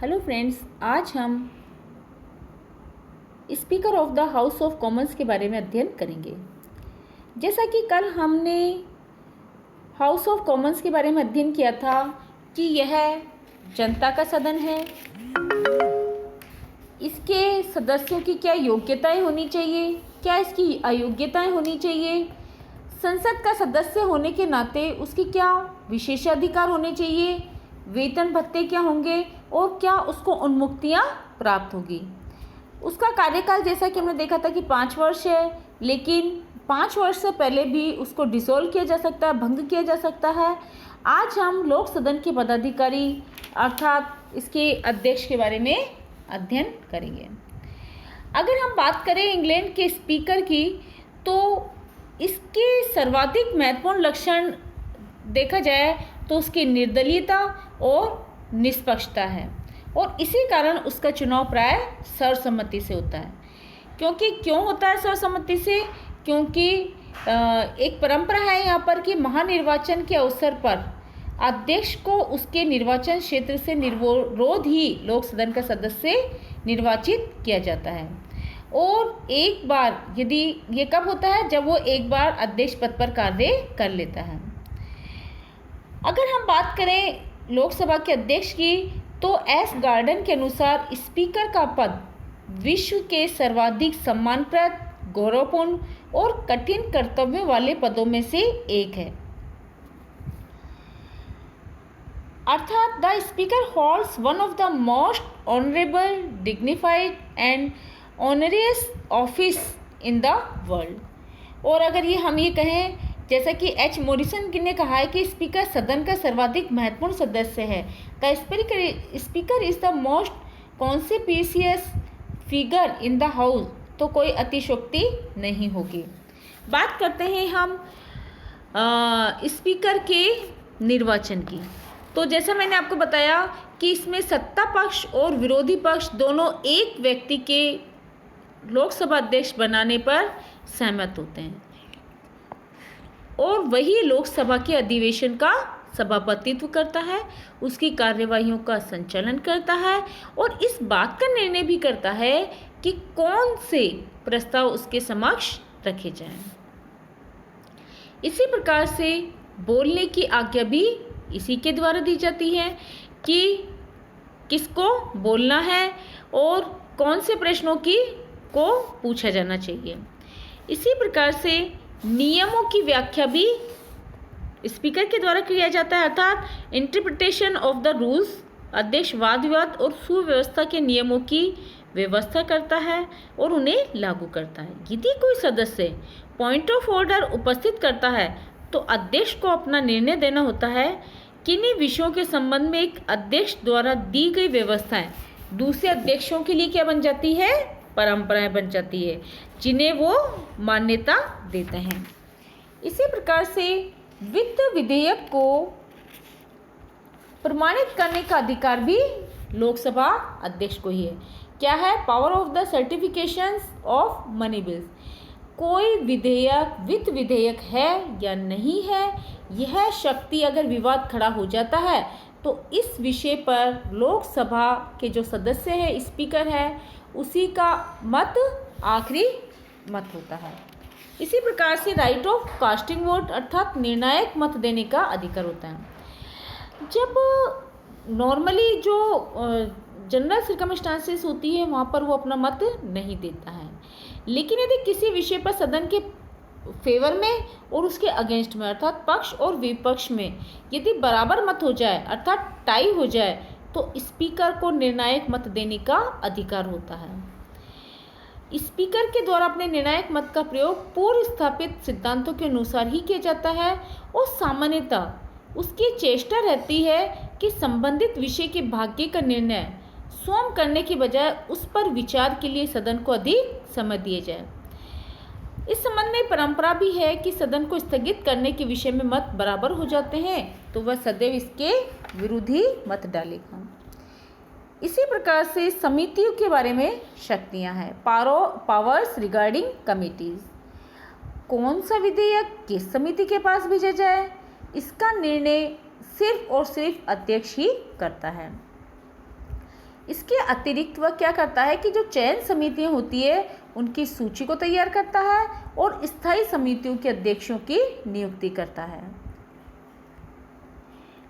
Hello friends, आज हम speaker of the House of Commons के बारे में अध्ययन करेंगे। जैसा कि कल हमने हाउस ऑफ कॉमन्स के बारे में अध्ययन किया था कि यह जनता का सदन है। इसके सदस्यों की क्या योग्यताएं होनी चाहिए, क्या इसकी अयोग्यताएं होनी चाहिए, संसद का सदस्य होने के नाते उसकी क्या विशेषाधिकार होने चाहिए, वेतन भत्ते क्या होंगे और क्या उसको उन्मुक्तियां प्राप्त होगी। उसका कार्यकाल जैसा कि हमने देखा था कि 5 वर्ष है, लेकिन 5 वर्ष से पहले भी उसको डिसॉल्व किया जा सकता है, भंग किया जा सकता है। आज हम लोक सदन के पदाधिकारी अर्थात इसके अध्यक्ष के बारे में अध्ययन करेंगे। अगर हम बात करें इंग्लैंड के स्पीकर की, तो इसके सर्वाधिक महत्वपूर्ण लक्षण देखा जाए तो उसकी निर्दलीयता और निष्पक्षता है, और इसी कारण उसका चुनाव प्राय सर्वसम्मति से होता है। क्यों होता है सर्वसम्मति से? क्योंकि एक परंपरा है यहाँ पर कि महानिर्वाचन के अवसर पर अध्यक्ष को उसके निर्वाचन क्षेत्र से निर्विरोध ही लोक सदन का सदस्य निर्वाचित किया जाता है। और एक बार यदि ये कब होता है? जब वो एक बार अध्यक्ष पद पर कार्य कर लेता है। अगर हम बात करें लोकसभा के अध्यक्ष की, तो एस गार्डन के अनुसार स्पीकर का पद विश्व के सर्वाधिक सम्मानप्रद, गौरवपूर्ण और कठिन कर्तव्यों वाले पदों में से एक है। अर्थात the speaker holds one of the most honourable, dignified and onerous office in the world. और अगर हम ये कहें, जैसा कि एच मॉरिसन ने कहा है कि स्पीकर सदन का सर्वाधिक महत्वपूर्ण सदस्य है। The speaker is the most conspicuous figure in the house. तो कोई अतिशयोक्ति नहीं होगी। बात करते हैं हम स्पीकर के निर्वाचन की। तो जैसा मैंने आपको बताया कि इसमें सत्ता पक्ष और विरोधी पक्ष दोनों एक व्यक्ति के लोकसभा अध्यक्ष बनाने पर सहमत होते हैं, और वही लोकसभा के अधिवेशन का सभापतित्व करता है, उसकी कार्यवाहियों का संचालन करता है और इस बात का निर्णय भी करता है कि कौन से प्रस्ताव उसके समक्ष रखे जाएं। इसी प्रकार से बोलने की आज्ञा भी इसी के द्वारा दी जाती है कि किसको बोलना है और कौन से प्रश्नों को पूछा जाना चाहिए। इसी प्रकार से नियमों की व्याख्या भी स्पीकर के द्वारा किया जाता है, अर्थात इंटरप्रिटेशन ऑफ द रूल्स। अध्यक्ष वाद विवाद और सुव्यवस्था के नियमों की व्यवस्था करता है और उन्हें लागू करता है। यदि कोई सदस्य पॉइंट ऑफ ऑर्डर उपस्थित करता है, तो अध्यक्ष को अपना निर्णय देना होता है। किन्हीं विषयों के संबंध में एक अध्यक्ष द्वारा दी गई व्यवस्थाएं दूसरे अध्यक्षों के लिए क्या बन जाती है? परंपराएं बन जाती है, जिन्हें वो मान्यता देते हैं। इसी प्रकार से वित्त विधेयक को प्रमाणित करने का अधिकार भी लोकसभा अध्यक्ष को ही है। क्या है? Power of the certifications of money bills. कोई विधेयक वित्त विधेयक है या नहीं है, यह शक्ति अगर विवाद खड़ा हो जाता है तो इस विषय पर लोकसभा के जो सदस्य है, स्पीकर है, उसी का मत आखिरी मत होता है। इसी प्रकार से राइट ऑफ कास्टिंग वोट अर्थात निर्णायक मत देने का अधिकार होता है। जब नॉर्मली जो जनरल सर्कमस्टांसेस होती है, वहाँ पर वो अपना मत नहीं देता है, लेकिन यदि किसी विषय पर सदन के फेवर में और उसके अगेंस्ट में अर्थात पक्ष और विपक्ष में यदि बराबर मत हो जाए अर्थात टाई हो जाए, तो स्पीकर को निर्णायक मत देने का अधिकार होता है। स्पीकर के द्वारा अपने निर्णायक मत का प्रयोग पूर्व स्थापित सिद्धांतों के अनुसार ही किया जाता है, और सामान्यतः उसकी चेष्टा रहती है कि संबंधित विषय के भाग्य का निर्णय स्वयं करने के बजाय उस पर विचार के लिए सदन को अधिक समय दिया जाए। इस संबंध में परंपरा भी है कि सदन को स्थगित करने के विषय में मत बराबर हो जाते हैं, तो वह सदैव इसके विरुद्ध ही मत डालेगा। इसी प्रकार से समितियों के बारे में शक्तियां हैं। Powers regarding committees. कौन सा विधेयक किस समिति के पास भेजा जाए, इसका निर्णय सिर्फ और सिर्फ अध्यक्ष ही करता है। इसके अतिरिक्त वह क्या करता है कि जो चयन समितियां होती है उनकी सूची को तैयार करता है और स्थायी समितियों के अध्यक्षों की नियुक्ति करता है।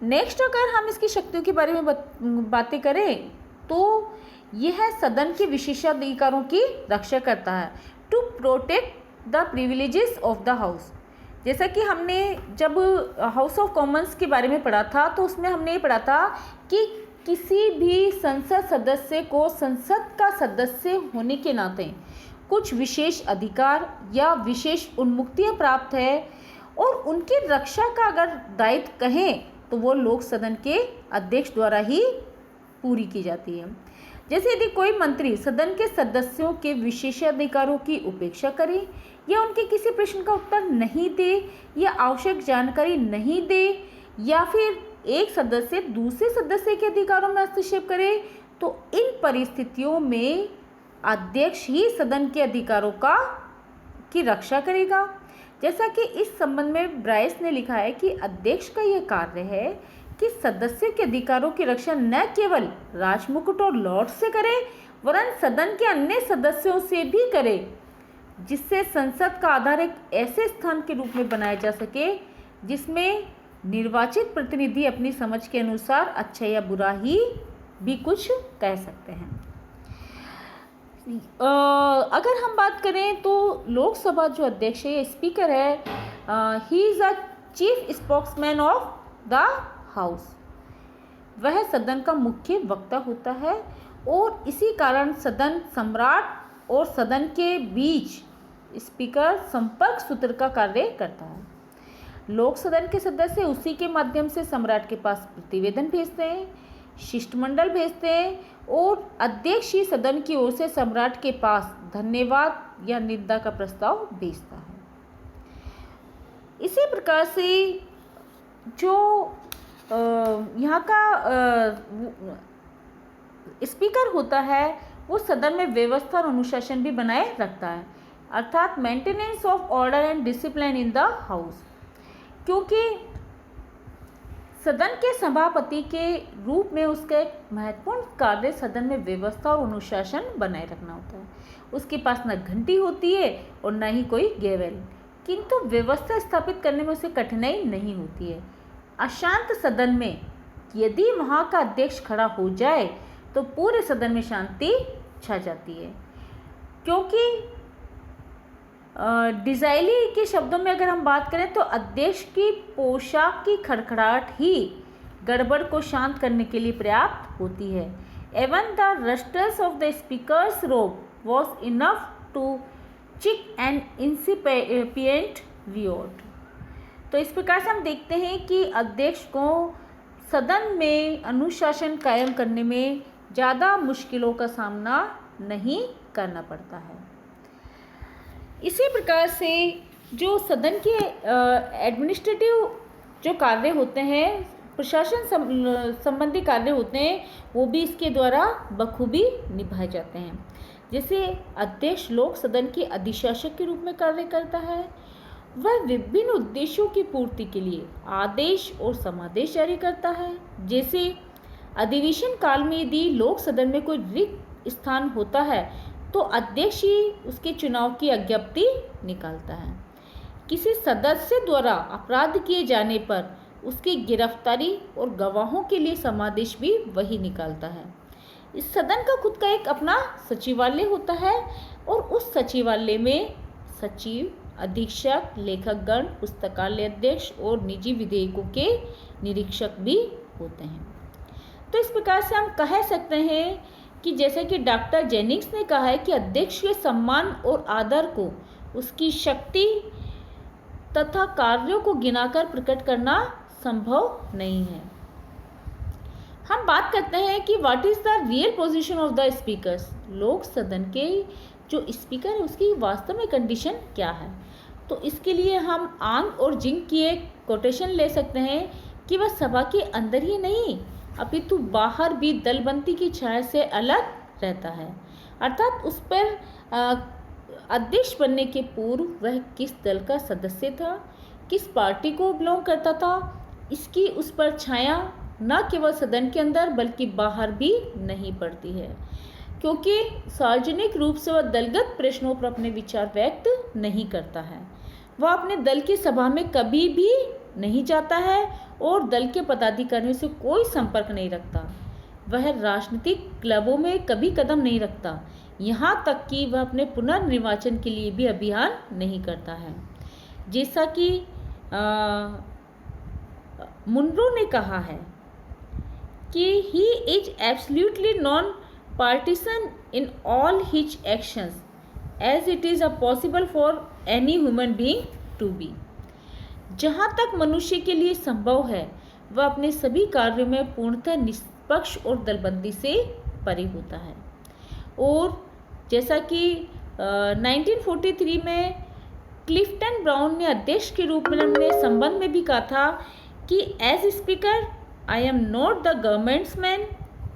नेक्स्ट अगर हम इसकी शक्तियों के बारे में बातें करें तो यह सदन के विशेषाधिकारों की रक्षा करता है, to protect the privileges of the house. जैसा कि हमने जब हाउस ऑफ कॉमन्स के बारे में पढ़ा था तो उसमें हमने ये पढ़ा था कि किसी भी संसद सदस्य को संसद का सदस्य होने के नाते कुछ विशेष अधिकार या विशेष उन्मुक्तियाँ प्राप्त है और उनकी रक्षा का अगर दायित्व कहें तो वो लोक सदन के अध्यक्ष द्वारा ही पूरी की जाती है। जैसे यदि कोई मंत्री सदन के सदस्यों के विशेषाधिकारों की उपेक्षा करे या उनके किसी प्रश्न का उत्तर नहीं दे या आवश्यक जानकारी नहीं दे या फिर एक सदस्य दूसरे सदस्य के अधिकारों में हस्तक्षेप करे तो इन परिस्थितियों में अध्यक्ष ही सदन के अधिकारों की रक्षा करेगा। जैसा कि इस संबंध में ब्राइस ने लिखा है कि अध्यक्ष का यह कार्य है कि सदस्यों के अधिकारों की रक्षा न केवल राजमुकुट और लॉर्ड से करे वरन सदन के अन्य सदस्यों से भी करे, जिससे संसद का आधार एक ऐसे स्थान के रूप में बनाया जा सके जिसमें निर्वाचित प्रतिनिधि अपनी समझ के अनुसार अच्छा या बुरा ही भी कुछ कह सकते हैं। अगर हम बात करें तो लोकसभा जो अध्यक्ष है, स्पीकर है, he is a chief spokesman of the house. वह सदन का मुख्य वक्ता होता है और इसी कारण सदन सम्राट और सदन के बीच स्पीकर संपर्क सूत्र का कार्य करता है। लोक सदन के सदस्य उसी के माध्यम से सम्राट के पास प्रतिवेदन भेजते हैं, शिष्टमंडल भेजते हैं और अध्यक्ष ही सदन की ओर से सम्राट के पास धन्यवाद या निंदा का प्रस्ताव भेजता है। इसी प्रकार से जो यहाँ का स्पीकर होता है वो सदन में व्यवस्था और अनुशासन भी बनाए रखता है, अर्थात maintenance of order and discipline in the house. क्योंकि सदन के सभापति के रूप में उसका एक महत्वपूर्ण कार्य सदन में व्यवस्था और अनुशासन बनाए रखना होता है। उसके पास न घंटी होती है और न ही कोई गेवल, किंतु व्यवस्था स्थापित करने में उसे कठिनाई नहीं होती है। अशांत सदन में यदि वहाँ का अध्यक्ष खड़ा हो जाए तो पूरे सदन में शांति छा जाती है। क्योंकि डिज़ाइली के शब्दों में अगर हम बात करें तो अध्यक्ष की पोशाक की खड़खड़ाहट ही गड़बड़ को शांत करने के लिए पर्याप्त होती है। Even the rustles of the speaker's robe was enough to check an incipient riot. तो इस प्रकार से हम देखते हैं कि अध्यक्ष को सदन में अनुशासन कायम करने में ज़्यादा मुश्किलों का सामना नहीं करना पड़ता है। इसी प्रकार से जो सदन के एडमिनिस्ट्रेटिव जो कार्य होते हैं, प्रशासन संबंधी कार्य होते हैं, वो भी इसके द्वारा बखूबी निभाए जाते हैं। जैसे अध्यक्ष लोक सदन के अधिशासक के रूप में कार्य करता है। वह विभिन्न उद्देश्यों की पूर्ति के लिए आदेश और समादेश जारी करता है। जैसे अधिवेशन काल में यदि लोक सदन में कोई रिक्त स्थान होता है तो अध्यक्ष ही उसके चुनाव की अज्ञप्ति निकालता है। किसी सदस्य द्वारा अपराध किए जाने पर उसकी गिरफ्तारी और गवाहों के लिए समादेश भी वही निकालता है। इस सदन का खुद का एक अपना सचिवालय होता है और उस सचिवालय में सचिव, अधीक्षक, लेखकगण, पुस्तकालय अध्यक्ष और निजी विधेयकों के निरीक्षक भी होते हैं। तो इस प्रकार से हम कह सकते हैं कि जैसे कि डॉक्टर जेनिंग्स ने कहा है कि अध्यक्ष के सम्मान और आदर को उसकी शक्ति तथा कार्यों को गिनाकर प्रकट करना संभव नहीं है। हम बात करते हैं कि what is the real position of the speakers. लोक सदन के जो स्पीकर है उसकी वास्तव में कंडीशन क्या है। तो इसके लिए हम आंग और जिंग की एक कोटेशन ले सकते हैं कि वह सभा के अंदर ही नहीं अपितु बाहर भी दलबंदी की छाया से अलग रहता है। अर्थात उस पर अध्यक्ष बनने के पूर्व वह किस दल का सदस्य था, किस पार्टी को बिलोंग करता था, इसकी उस पर छाया न केवल सदन के अंदर बल्कि बाहर भी नहीं पड़ती है, क्योंकि सार्वजनिक रूप से वह दलगत प्रश्नों पर अपने विचार व्यक्त नहीं करता है। वह अपने दल की सभा में कभी भी नहीं जाता है और दल के पदाधिकारियों से कोई संपर्क नहीं रखता। वह राजनीतिक क्लबों में कभी कदम नहीं रखता, यहाँ तक कि वह अपने पुनर्निर्वाचन के लिए भी अभियान नहीं करता है। जैसा कि मुनरो ने कहा है कि he is absolutely non partisan in all his actions as it is possible for any human being to be. जहाँ तक मनुष्य के लिए संभव है वह अपने सभी कार्यों में पूर्णतः निष्पक्ष और दलबंदी से परे होता है। और जैसा कि 1943 में क्लिफ्टन ब्राउन ने अध्यक्ष के रूप में अपने संबंध में भी कहा था कि as speaker I am not the government's man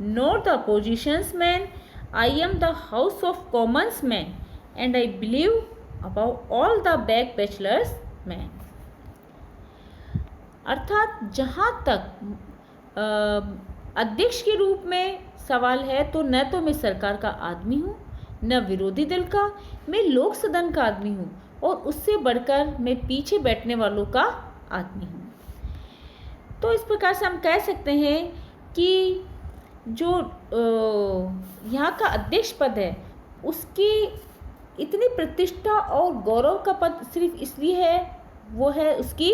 not the opposition's man, I am the House of Commons man and I believe about all the back bachelors man. अर्थात जहाँ तक अध्यक्ष के रूप में सवाल है तो न तो मैं सरकार का आदमी हूँ न विरोधी दल का, मैं लोक सदन का आदमी हूँ और उससे बढ़कर मैं पीछे बैठने वालों का आदमी हूँ। तो इस प्रकार से हम कह सकते हैं कि जो यहाँ का अध्यक्ष पद है उसकी इतनी प्रतिष्ठा और गौरव का पद सिर्फ इसलिए है, वो है उसकी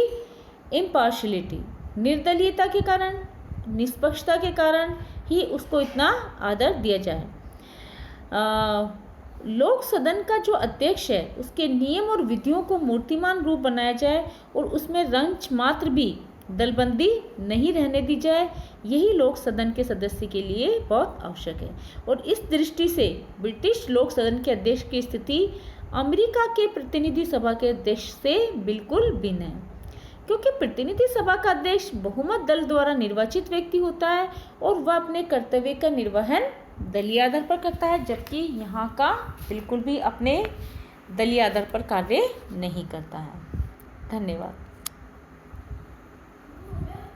इम्पार्शलिटी, निर्दलीयता के कारण, निष्पक्षता के कारण ही उसको इतना आदर दिया जाए। लोक सदन का जो अध्यक्ष है उसके नियम और विधियों को मूर्तिमान रूप बनाया जाए और उसमें रंच मात्र भी दलबंदी नहीं रहने दी जाए, यही लोक सदन के सदस्य के लिए बहुत आवश्यक है। और इस दृष्टि से ब्रिटिश लोक सदन के अध्यक्ष की स्थिति अमेरिका के प्रतिनिधि सभा के अध्यक्ष से बिल्कुल भिन्न है, क्योंकि प्रतिनिधि सभा का अध्यक्ष बहुमत दल द्वारा निर्वाचित व्यक्ति होता है और वह अपने कर्तव्य का निर्वहन दलीय आधार पर करता है, जबकि यहाँ का बिल्कुल भी अपने दलीय आधार पर कार्य नहीं करता है। धन्यवाद।